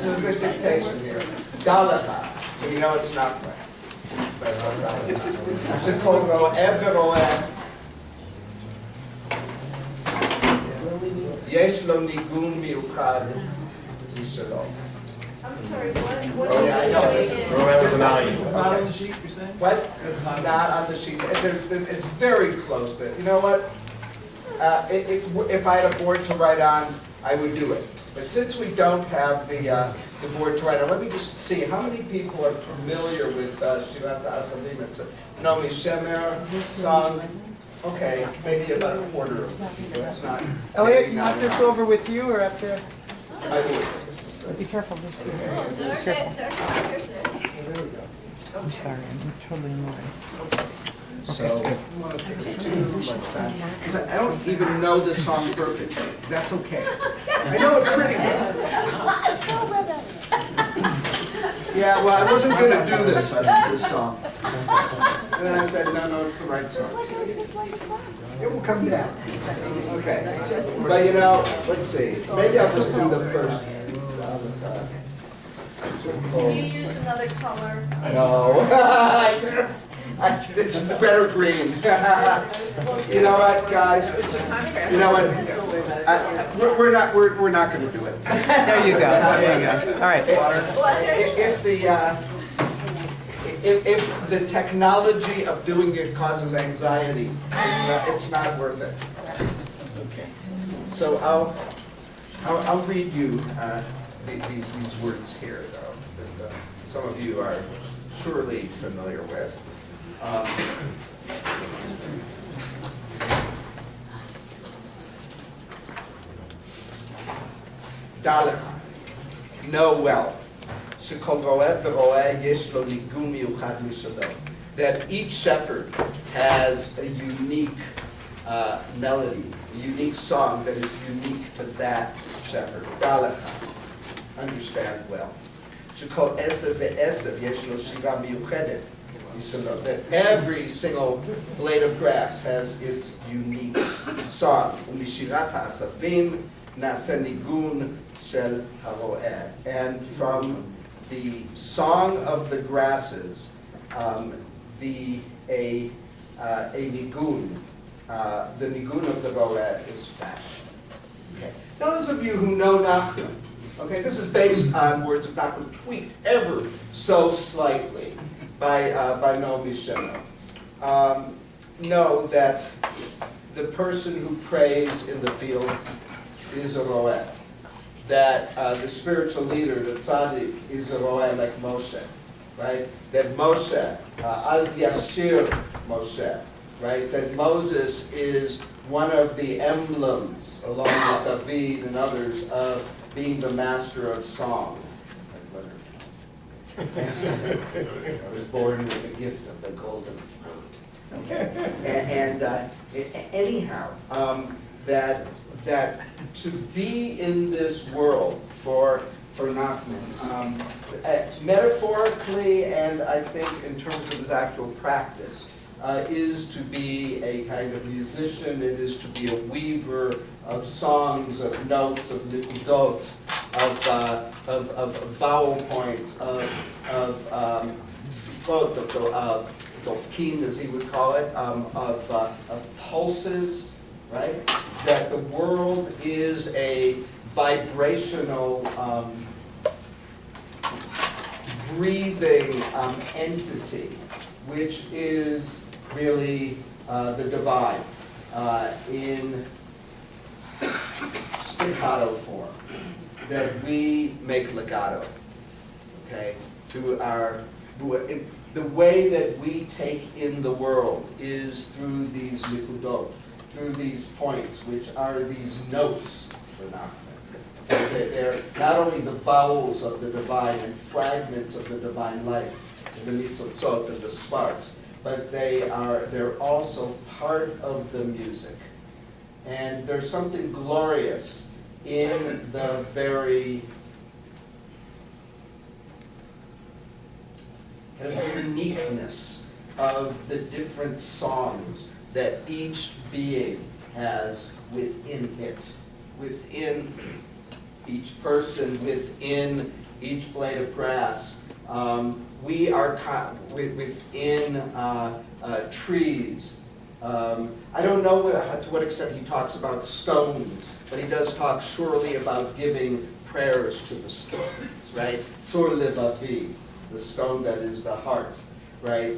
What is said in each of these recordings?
a good dictation here. Dalacha. So you know it's not right. שכל רואה ורואה יש לו ניגון מיוחד משלו. I'm sorry, what Oh, yeah, I know. This is It's not on the sheet, you're saying? What? It's not on the sheet. It's very close to it. You know what? If I had a board to write on, I would do it. But since we don't have the board to write on, let me just see, how many people are familiar with Shirat HaAsavim? It's a Nomi Shemer song. Okay, maybe about a quarter of people. It's not. Elliot, you want this over with you or up there? I do. Be careful, there's the Okay, I'm sorry, I'm totally in the way. So, because I don't even know the song perfectly. That's okay. I know it pretty well. Yeah, well, I wasn't going to do this song. And then I said, no, it's the right song. It will come down. Okay. But you know, let's see. Maybe I'll just do the first. Can you use another color? No. It's better green. You know what, guys? You know what? We're not going to do it. There you go, there you go. All right. If the technology of doing it causes anxiety, it's not worth it. So I'll read you these words here, though, that some of you are surely familiar with. Dalacha, know well, שכל רואה ורואה יש לו ניגון מיוחד משלו. That each shepherd has a unique melody, a unique song that is unique to that shepherd. Dalacha, understand well. שכל עשב ועשב יש לו שירה מיוחדת. That every single blade of grass has its unique song. ומשירת העשבים נעשה ניגון של הרועה. And from the song of the grasses, a nigun, the nigun of the roeh is fashioned. Okay. Those of you who know Nachman, okay, this is based on words of Nachman tweaked ever so slightly by Naomi Shemer. Know that the person who prays in the field is a roeh. That the spiritual leader, the tzaddik, is a roeh like Moshe, right? That Moshe, Az Yashir Moshe, right? That Moses is one of the emblems, along with David and others, of being the master of song. I was born with the gift of the golden flute. Okay, and anyhow, that to be in this world for Nachman, metaphorically and I think in terms of his actual practice, is to be a kind of musician. It is to be a weaver of songs, of notes, of nikudot, of vowel points, of dofkin, as he would call it, of pulses, right? That the world is a vibrational, breathing entity, which is really the divine in staccato form, that we make legato, okay? The way that we take in the world is through these nikudot, through these points, which are these notes for Nachman. They're not only the vowels of the divine and fragments of the divine light, the nitzotzot and the sparks, but they're also part of the music. And there's something glorious in the very kind of uniqueness of the different songs that each being has within it, within each person, within each blade of grass. We are within trees. I don't know to what extent he talks about stones, but he does talk surely about giving prayers to the stones, right? Sur levavi, the stone that is the heart, right?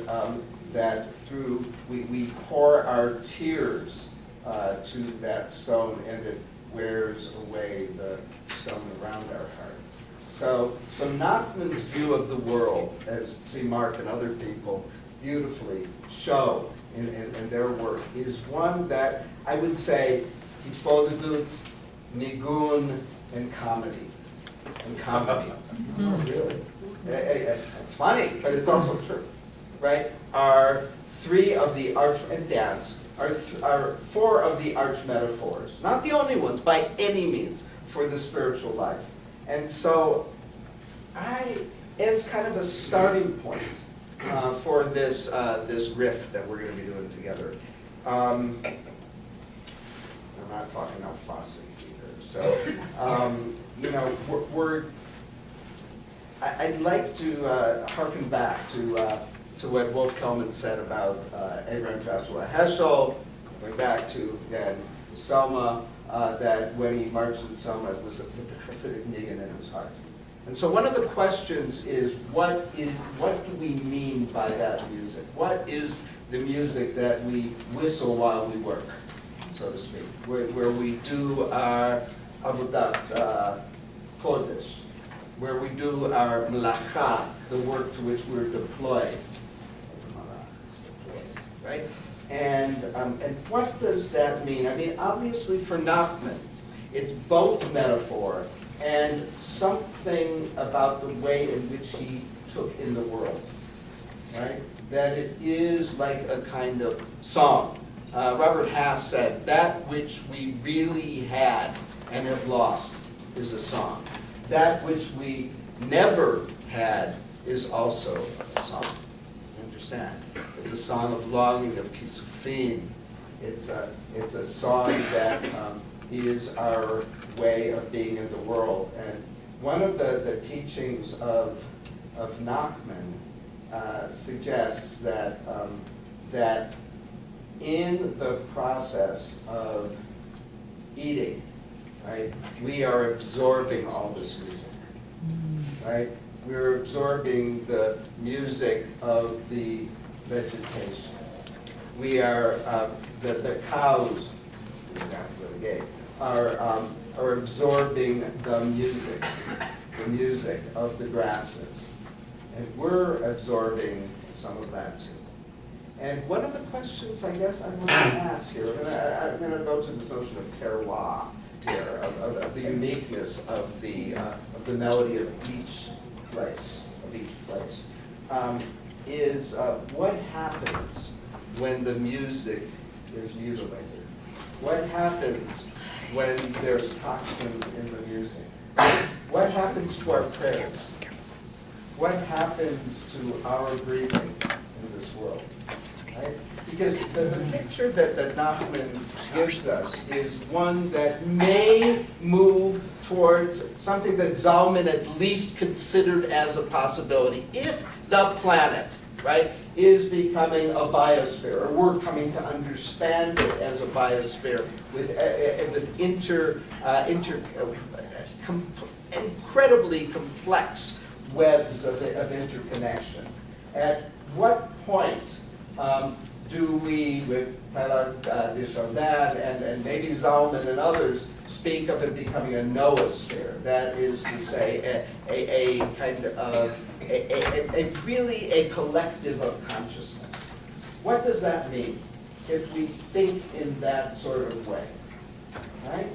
That through, we pour our tears to that stone, and it wears away the stone around our heart. So Nachman's view of the world, as Tzvi Mark and other people beautifully show in their work, is one that I would say hitbodedut, nigun, and comedy. Oh, really? It's funny, but it's also true, right? Are three of the and dance are four of the arch metaphors, not the only ones by any means, for the spiritual life. And so as kind of a starting point for this riff that we're going to be doing together, I'm not talking about fussy either. So, I'd like to harken back to what Wolf Kelman said about Abraham Joshua Heschel, going back to, again, Selma, that when he marched in Selma, it was with the Hasidic nigun in his heart. And so one of the questions is, what do we mean by that music? What is the music that we whistle while we work, so to speak, where we do our avodat kodesh, where we do our melacha, the work to which we're deployed, right? And what does that mean? I mean, obviously for Nachman, it's both metaphor and something about the way in which he took in the world, right? That it is like a kind of song. Robert Hass said, that which we really had and have lost is a song. That which we never had is also a song. You understand? It's a song of longing, of kisufin. It's a song that is our way of being in the world. And one of the teachings of Nachman suggests that that in the process of eating, right, we are absorbing all this music, right? We're absorbing the music of the vegetation. We are, the cows, are absorbing the music of the grasses. And we're absorbing some of that too. And one of the questions I guess I'm going to ask here, I'm going to go to this notion of terroir here, of the uniqueness of the melody of each place, is what happens when the music is mutilated? What happens when there's toxins in the music? What happens to our prayers? What happens to our breathing in this world? Right? Because the picture that Nachman gives us is one that may move towards something that Zalman at least considered as a possibility. If the planet, right, is becoming a biosphere, or we're coming to understand it as a biosphere with incredibly complex webs of interconnection. At what point do we, with Taylor Dishondan and maybe Zalman and others, speak of it becoming a noosphere? That is to say, a kind of, really a collective of consciousness. What does that mean if we think in that sort of way, right?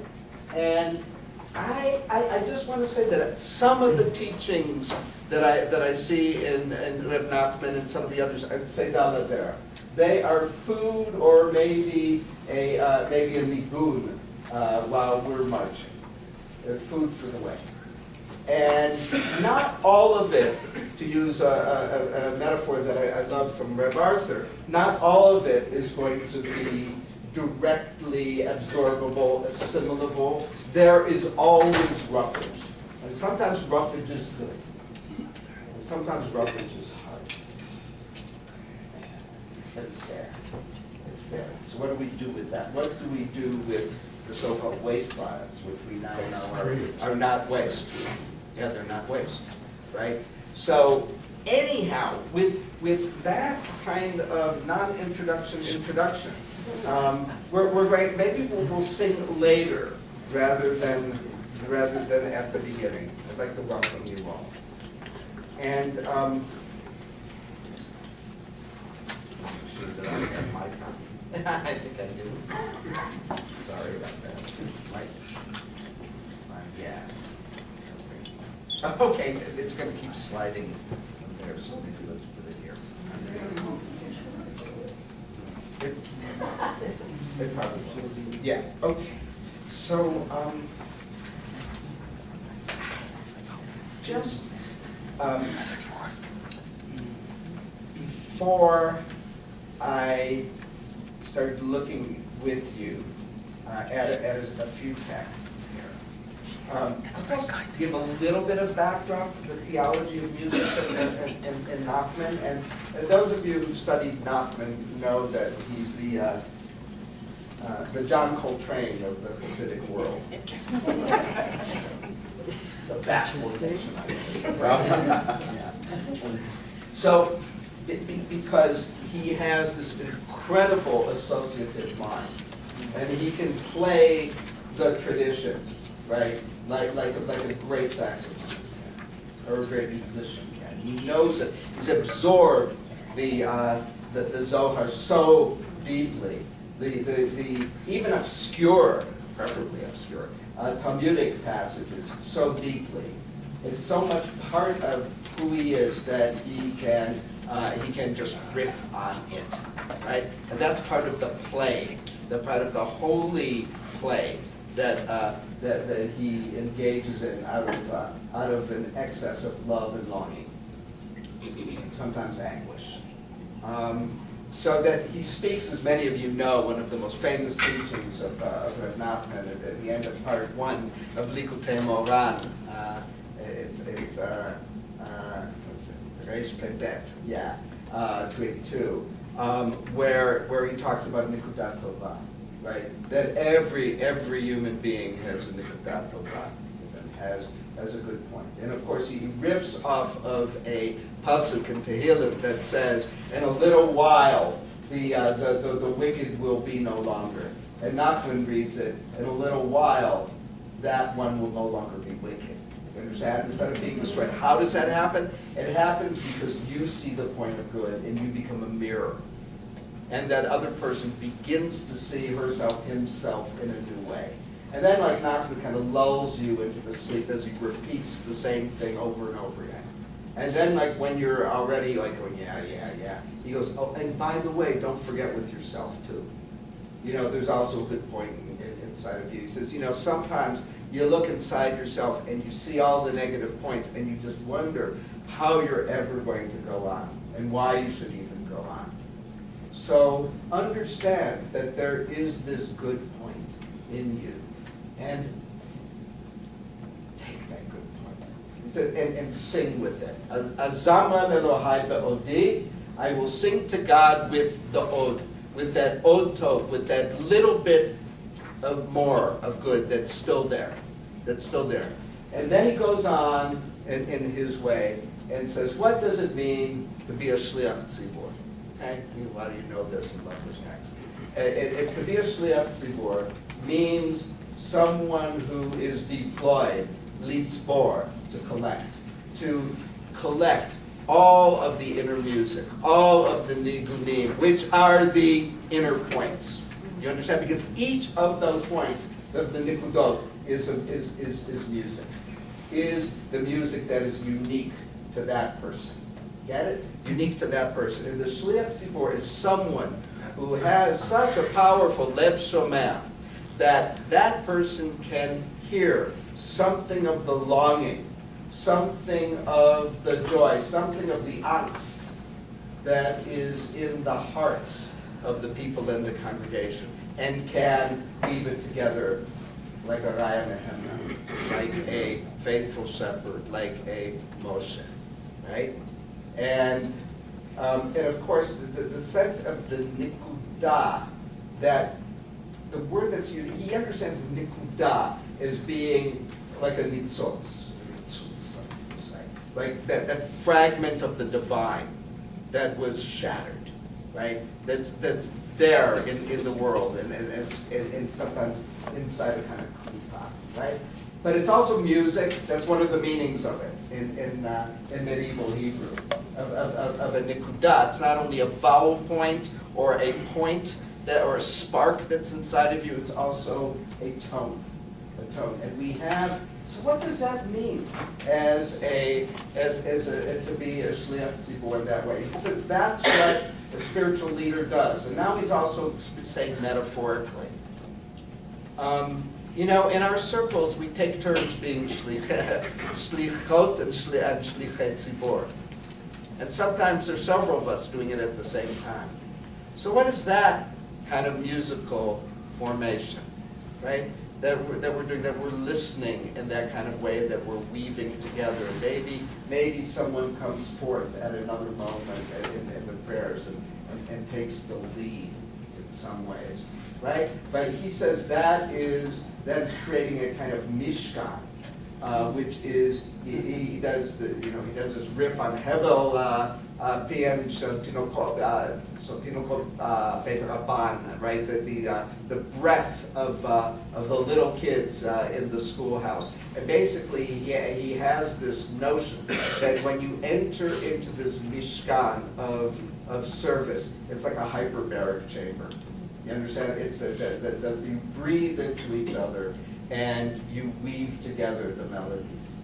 And I just want to say that some of the teachings that I see in Reb Nachman and some of the others, I would say Daladera. They are food, or maybe a nigun while we're marching. They're food for the way. And not all of it, to use a metaphor that I love from Reb Arthur, not all of it is going to be directly absorbable, assimilable. There is always roughage. And sometimes roughage is good, and sometimes roughage is hard. But it's there. It's there. So what do we do with that? What do we do with the so-called waste products, which we now know are not waste? Yeah, they're not waste, right? So anyhow, with that kind of non-introduction introduction, we're going, maybe we'll sing later rather than at the beginning. I'd like to welcome you all. And make sure that I have my copy. I think I do. Sorry about that. Yeah. Okay, it's going to keep sliding from there, so maybe let's put it here. It probably will. Yeah, okay. So, just before I started looking with you at a few texts here, I'll just give a little bit of backdrop to the theology of music and Nachman. And those of you who studied Nachman know that he's the John Coltrane of the Hasidic world. It's a backward So, because he has this incredible associative mind, and he can play the tradition, right? Like a great saxophonist can, or a great musician can. He knows it. He's absorbed the Zohar so deeply. The even obscure, preferably obscure, Talmudic passages so deeply. It's so much part of who he is that he can just riff on it, right? And that's part of the play, the part of the holy play that he engages in out of an excess of love and longing, and sometimes anguish. So that he speaks, as many of you know, one of the most famous teachings of Rav Nachman at the end of part 1 of Likutei Moran. It's Reish Pebet, 22, where he talks about Nikudat Tova, right? That every human being has a Nikudat Tova, has a good point. And of course, he riffs off of a pasuk in Tehillim that says, "In a little while, the wicked will be no longer." And Nachman reads it, "In a little while, that one will no longer be wicked." You understand? Instead of being destroyed. How does that happen? It happens because you see the point of good and you become a mirror. And that other person begins to see herself, himself in a new way. And then, like Nachman kind of lulls you into the sleep as he repeats the same thing over and over again. And then, like when you're already like going, yeah, he goes, oh, and by the way, don't forget with yourself too. You know, there's also a good point inside of you. He says, you know, sometimes you look inside yourself and you see all the negative points and you just wonder how you're ever going to go on and why you should even go on. So understand that there is this good point in you. And take that good point. He said, and sing with it. Azamra Elohai be'odi, I will sing to God with the od, with that od tov, with that little bit of more of good that's still there. And then he goes on in his way and says, what does it mean to be a shliach tzibur? Okay? A lot of you know this and love this text. To be a shliach tzibur means someone who is deployed, litzbor, to collect all of the inner music, all of the nigunim, which are the inner points. You understand? Because each of those points of the nikudot is music, is the music that is unique to that person. Get it? Unique to that person. And the shliach tzibur is someone who has such a powerful lev shomeh that person can hear something of the longing, something of the joy, something of the angst that is in the hearts of the people in the congregation, and can weave it together like a Raya Nehemiah, like a faithful shepherd, like a Moshe, right? And of course, the sense of the nikudah, that the word that's used, he understands nikudah as being like a nitzotz, like that fragment of the divine that was shattered, right? That's there in the world and sometimes inside a kind of klipa, right? But it's also music. That's one of the meanings of it in medieval Hebrew of a nikudah. It's not only a vowel point or a point or a spark that's inside of you. It's also a tone, and we have. So what does that mean as to be a shliach tzibor that way? He says that's what a spiritual leader does, and now he's also saying metaphorically. In our circles we take turns being shlichot and shlichet tzibor, and sometimes there's several of us doing it at the same time. So what is that kind of musical formation, right? That we're doing, that we're listening in that kind of way, that we're weaving together. Maybe someone comes forth at another moment in the prayers and takes the lead in some ways, right? But he says that's creating a kind of mishkan, which is he does this riff on Hevel PM Tinokot Beit Rabban, right? The breath of the little kids in the schoolhouse, and basically he has this notion that when you enter into this mishkan of service, it's like a hyperbaric chamber. You understand? It's that you breathe into each other and you weave together the melodies.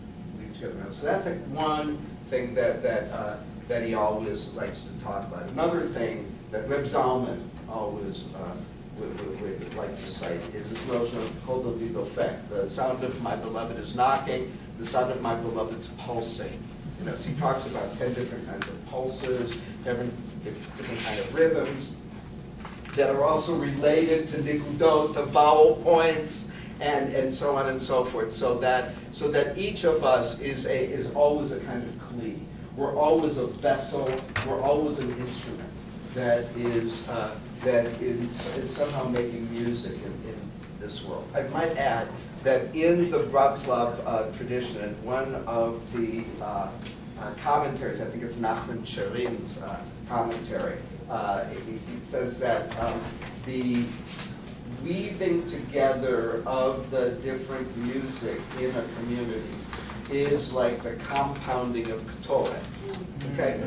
So that's like one thing that he always likes to talk about. Another thing that Reb Zalman always would like to cite is this notion of kol david dofek. The sound of my beloved is knocking. The sound of my beloved is pulsing. So he talks about 10 different kinds of pulses, different kind of rhythms that are also related to nikudot, the vowel points, and so on and so forth. So that each of us is always a kind of kli. We're always a vessel. We're always an instrument that is somehow making music in this world. I might add that in the Bratslav tradition, and one of the commentaries, I think it's Nachman Charin's commentary, he says that the weaving together of the different music in a community is like the compounding of Ktoret, okay?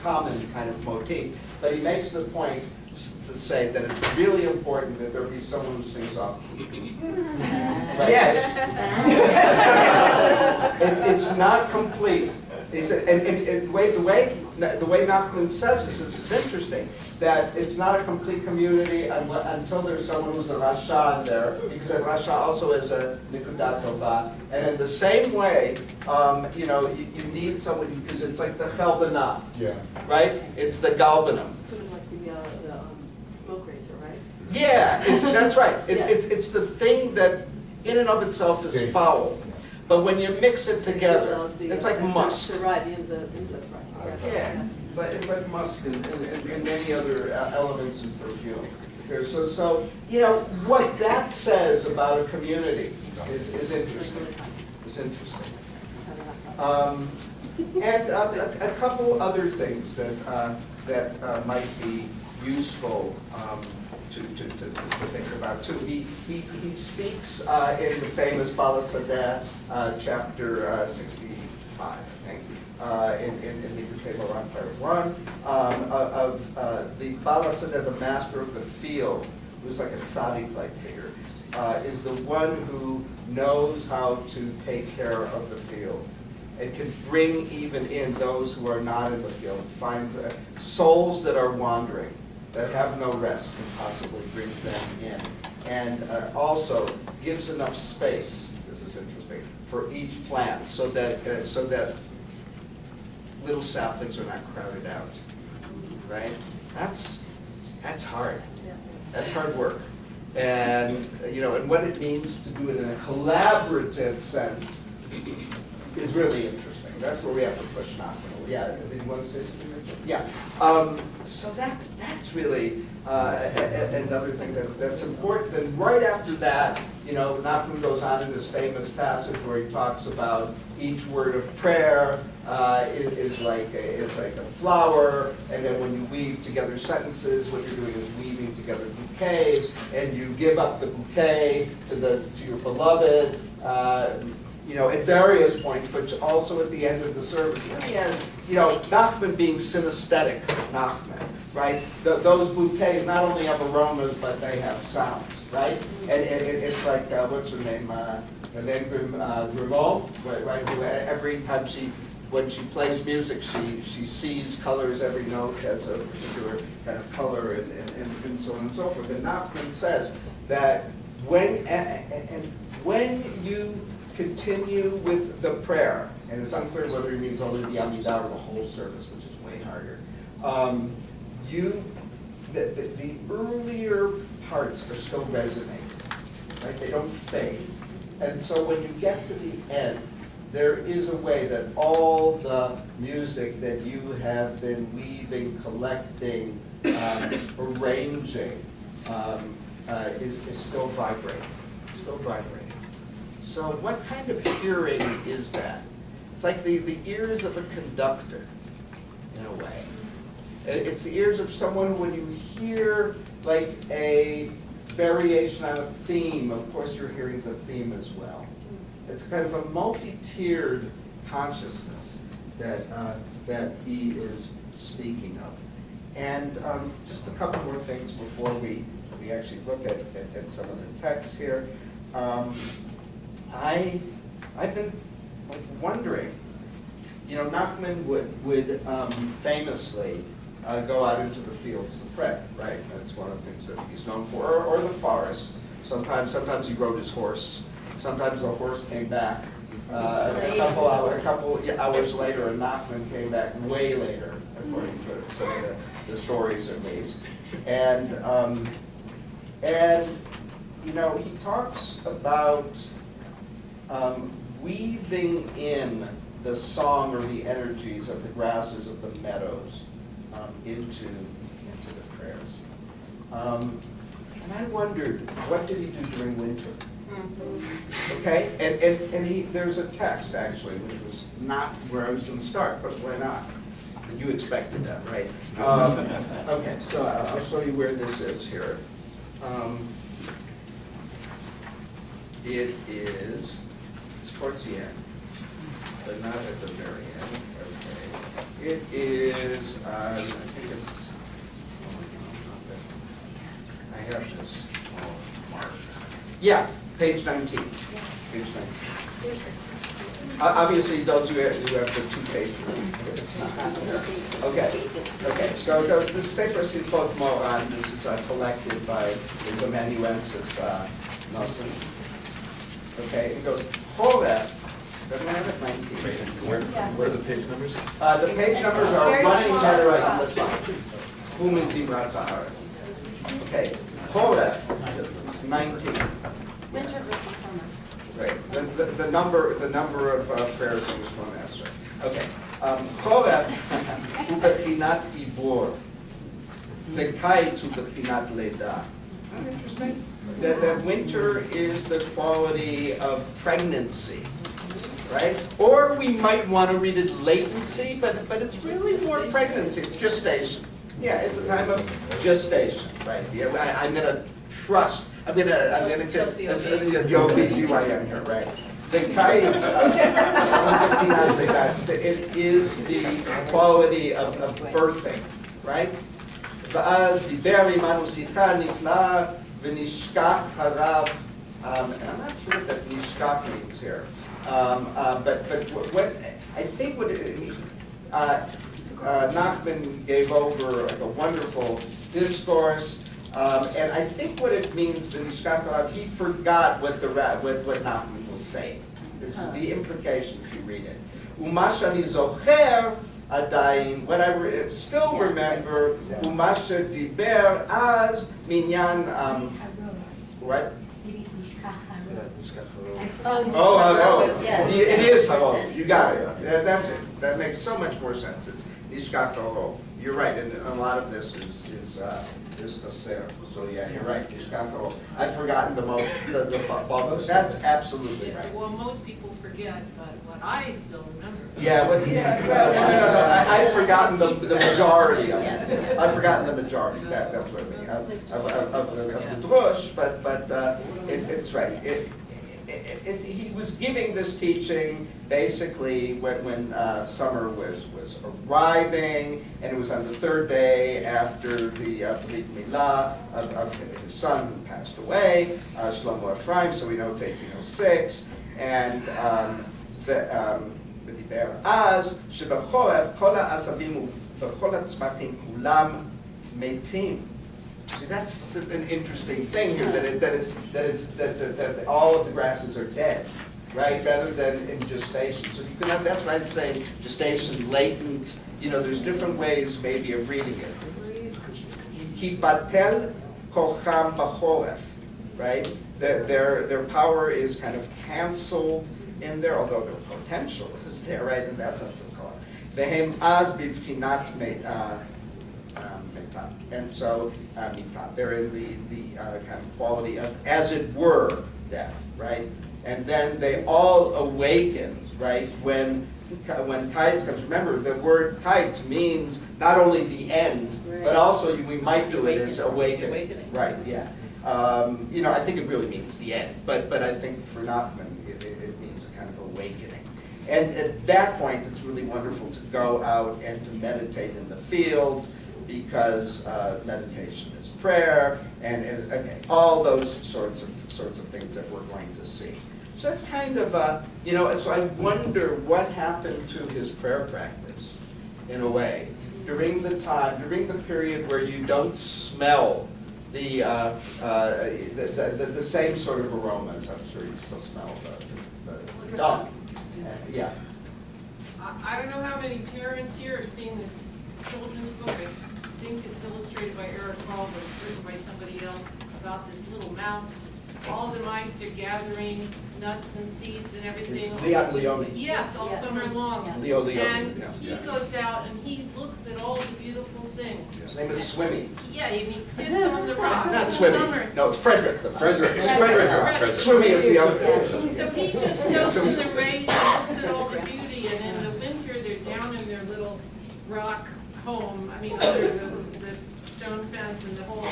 Common kind of motif. But he makes the point to say that it's really important that there be someone who sings off key. Right? Yes. It's not complete. He said, and the way Nachman says this is interesting, that it's not a complete community until there's someone who's a Rasha there, because a Rasha also is a Nikudat Tova. And in the same way, you need someone, because it's like the Chelbana, right? It's the Galbanum. Sort of like the smoke razor, right? Yeah, that's right. Yeah. It's the thing that in and of itself is foul. But when you mix it together, it's like musk. Right, the insect, right. Yeah, it's like musk and many other elements in perfume. So what that says about a community is interesting. It's interesting. And a couple other things that might be useful to think about too. He speaks in the famous Bala Sadeh, chapter 65, I think, in the Yisrael Aram Part 1, of the Bala Sadeh, the master of the field, who's like a tzaddik-like figure, is the one who knows how to take care of the field and can bring even in those who are not in the field, finds souls that are wandering, that have no rest, can possibly bring them in. And also gives enough space, this is interesting, for each plant so that little saplings are not crowded out, right? That's hard. Yeah. That's hard work. And, and what it means to do it in a collaborative sense is really interesting. That's where we have to push Nachman. Yeah, did you want to say something? Yeah. So that's really another thing that's important. And right after that, Nachman goes on in this famous passage where he talks about each word of prayer is like a flower, and then when you weave together sentences, what you're doing is weaving together bouquets, and you give up the bouquet to your beloved. At various points, but also at the end of the service. In the end, Nachman being synesthetic Nachman, right? Those bouquets not only have aromas, but they have sounds, right? And it's like, what's her name? Grimaud, right? Who every time when she plays music, she sees colors, every note has a particular kind of color, and so on and so forth. And Nachman says that when you continue with the prayer, and it's unclear whether he means only the Amidah or the whole service, which is way harder. The earlier parts are still resonating, right? They don't fade. And so when you get to the end, there is a way that all the music that you have been weaving, collecting, arranging, is still vibrating, So what kind of hearing is that? It's like the ears of a conductor, in a way. It's the ears of someone when you hear like a variation on a theme, of course you're hearing the theme as well. It's kind of a multi-tiered consciousness that he is speaking of. And just a couple more things before we actually look at some of the texts here. I've been wondering, Nachman would famously go out into the fields to pray, right? That's one of the things that he's known for, or the forest. Sometimes he rode his horse. Sometimes the horse came back a couple hours later, and Nachman came back way later, according to some of the stories at least. And he talks about weaving in the song or the energies of the grasses of the meadows into the prayers. And I wondered, what did he do during winter? Okay, and there's a text actually, which was not where I was going to start, but why not? You expected that, right? Okay, so I'll show you where this is here. It's towards the end, but not at the very end. Okay, it is. I think it's. I have this. Yeah, page 19. Page 19. Obviously, those who have the 2-page it's not there. Okay. So the Sefer Sifot Moran, this is collected by the amanuensis Nelson. Okay, it goes Choref. Doesn't have it 19. Where are the page numbers? The page numbers are running better right on the top. Hum Zimrat Ba'aretz. Okay, Choref 19. Winter versus summer. Right. The number of prayers in this one answer. Okay. Choref hu bechinat ibor. V'kayitz hu bechinat leda. Interesting. That winter is the quality of pregnancy, right? Or we might want to read it latency, but it's really more pregnancy, gestation. Yeah, it's a time of gestation, right? Yeah, I'm gonna trust. I'm gonna get the OBGYN here, right? The kayitz, it is the quality of birthing, right? ואז דיבר עמנו שיחה נפלאה ונשכח הרב, and I'm not sure what that nishkach means here, but what I think what Nachman gave over like a wonderful discourse. And I think what it means, v'nishkach harav, he forgot what Nachman was saying. This is the implication if you read it. U'ma shani zocher adayin, what I still remember, u'ma shediber az minyan What? Maybe it's Nishkach Oh, Oh, yes. it is Makes more Harov, sense. you got it, that's it, that makes so much more sense, it's Nishkach Harov. You're right, and a lot of this is Aser, so yeah, you're right, Nishkach Harov. I've forgotten the bulk, that's absolutely Yes, right. well, most people forget, but what I still remember. Yeah, well, no, I've forgotten the majority of it. I've forgotten the majority, that's what I mean, of the drush, but it's right. He was giving this teaching basically when summer was arriving, and it was on the third day after the Brit Milah of his son who passed away, Shlomo Ephraim, so we know it's 1806, and ודיבר אז שבחורף כל העשבים וכל הצמחים כולם מתים. See, that's an interesting thing here, that all of the grasses are dead, right, rather than in gestation. So you can have, that's why I'm saying gestation, latent, there's different ways maybe of reading it. Ki batel kocham b'choref, right? Their power is kind of canceled in there, although their potential is there, right, in that sense of color. Vehem az bivchinat and so mitat, they're in the kind of quality of, as it were, death, right? And then they all awaken, right, when kites comes. Remember, the word kites means not only the end, but also we might do it as awakening. Right, yeah. I think it really means the end, but I think for Nachman, it means a kind of awakening. And at that point, it's really wonderful to go out and to meditate in the fields, because meditation is prayer, and okay, all those sorts of things that we're going to see. So it's kind of so I wonder what happened to his prayer practice, in a way, during the period where you don't smell the same sort of aromas. I'm sure you still smell the dung. Yeah. I don't know how many parents here have seen this children's book. I think it's illustrated by Eric Hall, but it's written by somebody else, about this little mouse. All the mice are gathering nuts and seeds and everything. It's Leone. Yes, all summer long. Leone, And yeah. he goes out and he looks at all the beautiful things. His name is Swimmy. Yeah, and he sits on the rock in Not the Swimmy. summer. No, it's Frederick. Frederick. It's Frederick. Swimmy is the other. So he just soaks in the rays and looks at all the beauty, and in the winter, they're down in their little rock home, under the stone fence and the whole,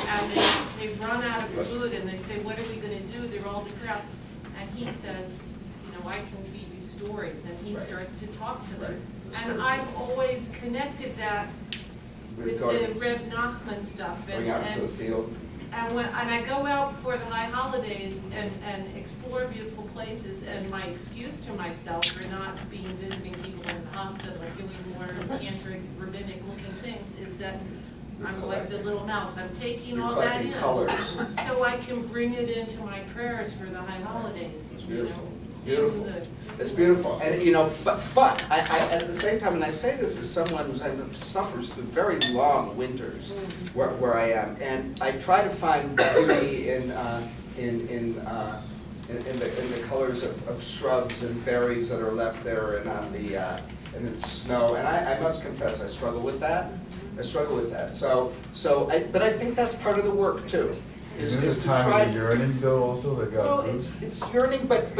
and they've run out of food, and they say, what are we gonna do? They're all depressed. And he says, I can feed you stories, and he starts to talk to them. And I've always connected that with the Reb Nachman stuff. Going out into the field. And I go out for the high holidays and explore beautiful places, and my excuse to myself for not visiting people in the hospital or doing more tantric, rabbinic looking things is that I'm like the little mouse. I'm taking all that in, colors. so I can bring it into my prayers for the high holidays. It's beautiful. Seeing Beautiful. It's beautiful, and but I at the same time, and I say this as someone who suffers through very long winters where I am, and I try to find beauty in the colors of shrubs and berries that are left there, and on the and in snow, and I must confess I struggle with that. But I think that's part of the work too. Isn't this time of the yearning though also? Well, it's yearning, but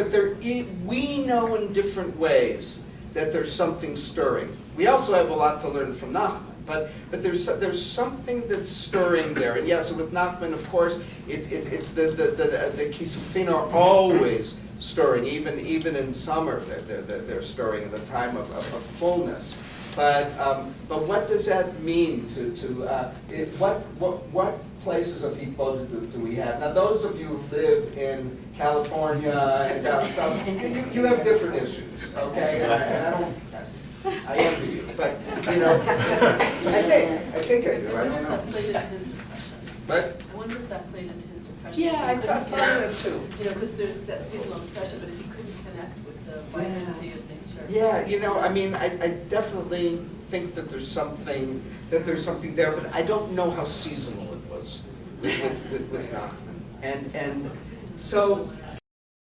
we know in different ways that there's something stirring. We also have a lot to learn from Nachman, but there's something that's stirring there. And yes, with Nachman, of course, it's the kisufin are always stirring, even in summer they're stirring in the time of fullness. But what does that mean what places of Hippolyta do we have? Now, those of you who live in California and down south, you have different issues, okay? And I envy you, but I think I do. I wonder don't if that played know. into his depression. But I wonder if that played into his depression. yeah, I found that too. Because there's that seasonal depression, but if he couldn't connect with the vibrancy of nature. Yeah, I definitely think that there's something there, but I don't know how seasonal it was with Nachman. And so